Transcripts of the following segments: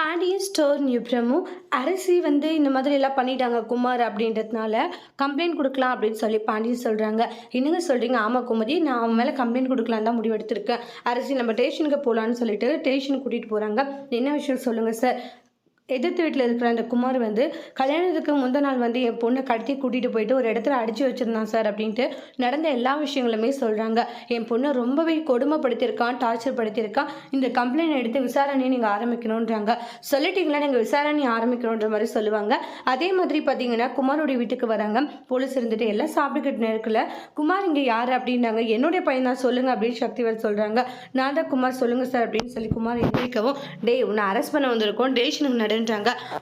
Pandian store new அரசி வந்து இந்த மாதிரி எல்லாம் பண்ணிட்டாங்க குமார் அப்படின்றதுனால கம்ப்ளைண்ட் கொடுக்கலாம் அப்படின்னு சொல்லி பாண்டியன் சொல்கிறாங்க. என்னங்க சொல்கிறீங்க? ஆமாம் குமதி, நான் அவன் மேலே கம்ப்ளைண்ட் கொடுக்கலாம் தான் முடிவெடுத்திருக்கேன். அரசி நம்ம ஸ்டேஷனுக்கு போகலான்னு சொல்லிட்டு ஸ்டேஷனுக்கு கூட்டிகிட்டு போகிறாங்க. என்ன விஷயம் சொல்லுங்கள் சார். எதிர்த்து வீட்டில் இருக்கிற அந்த குமார் வந்து கல்யாணத்துக்கு முந்த நாள் வந்து என் பொண்ணை கடத்தி கூட்டிகிட்டு போயிட்டு ஒரு இடத்துல அடித்து வச்சுருந்தான் சார் அப்படின்ட்டு நடந்த எல்லா விஷயங்களுமே சொல்கிறாங்க. என் பொண்ணை ரொம்பவே கொடுமைப்படுத்தியிருக்கான், டார்ச்சர் படுத்தியிருக்கான். இந்த கம்ப்ளைண்ட் எடுத்து விசாரணையை நீங்கள் ஆரம்பிக்கணுன்றாங்க. சொல்லிட்டீங்களா, நீங்கள் விசாரணை ஆரம்பிக்கணுன்ற மாதிரி சொல்லுவாங்க. அதே மாதிரி பார்த்தீங்கன்னா குமாரோடைய வீட்டுக்கு வராங்க. போலீஸ் இருந்துட்டு எல்லாம் சாப்பிட்டுக்கிட்டு நேரத்தில் குமார் இங்கே யார் அப்படின்னாங்க. என்னுடைய பையன் தான், சொல்லுங்கள் அப்படின்னு சக்திவேல் சொல்கிறாங்க. நான் தான் குமார், சொல்லுங்கள் சார் அப்படின்னு சொல்லி குமார் எந்திரிக்கவும், டேய் உன்னை அரெஸ்ட் பண்ண வந்திருக்கோம், ஸ்டேஷனுக்கு நடுன்றாங்க.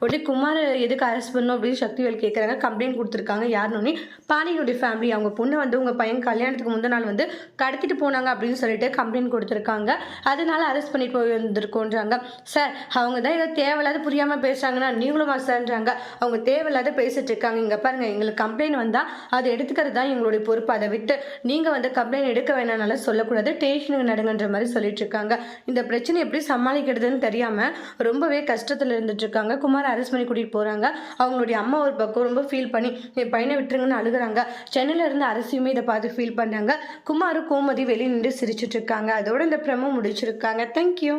உடனே குமார் எதுக்கு அரெஸ்ட் பண்ணணும் அப்படின்னு சக்திவேல் கேட்குறாங்க. கம்ப்ளைண்ட் கொடுத்துருக்காங்க. யாருன்னு பாண்டியனுடைய ஃபேமிலி, அவங்க பொண்ணு வந்து உங்கள் பையன் கல்யாணத்துக்கு முந்த நாள் வந்து கடத்திட்டு போனாங்க அப்படின்னு சொல்லிட்டு கம்ப்ளைண்ட் கொடுத்துருக்காங்க. அதனால அரெஸ்ட் பண்ணி போய் வந்திருக்கோன்றாங்க. சார் அவங்க தான் ஏதோ தேவையில்லாத புரியாமல் பேசுகிறாங்கன்னா நீங்களும் சார்ன்றாங்க. அவங்க தேவையில்லாத பேசிட்டு இருக்காங்க. இங்கே பாருங்கள், எங்களுக்கு கம்ப்ளைண்ட் வந்தால் அதை எடுத்துக்கிறது தான் எங்களுடைய பொறுப்பு. அதை விட்டு நீங்கள் வந்து கம்ப்ளைண்ட் எடுக்க வேணாம்னால சொல்லக்கூடாது, ஸ்டேஷனுக்கு நடுங்கன்ற மாதிரி சொல்லிட்டு இருக்காங்க. இந்த பிரச்சனை எப்படி சமாளிக்கிறதுன்னு தெரியாமல் ரொம்பவே கஷ்டத்தில் இருந்துட்டு இருக்காங்க. குமார் அரெஸ்ட் பண்ணி கூட்டிகிட்டு போகிறாங்க. அவங்களுடைய அம்மா ஒரு பக்கம் ரொம்ப ஃபீல் பண்ணி என் பையனை விட்டுருங்கன்னு அழுகுறாங்க. சென்னையில இருந்து அரசியுமே இதை பார்த்து ஃபீல் பண்ணுறாங்க. குமாரும் கோமதி வெளியே நின்று சிரிச்சுட்டு இருக்காங்க. அதோட இந்த ப்ரமோ முடிச்சிருக்காங்க. தேங்க்யூ.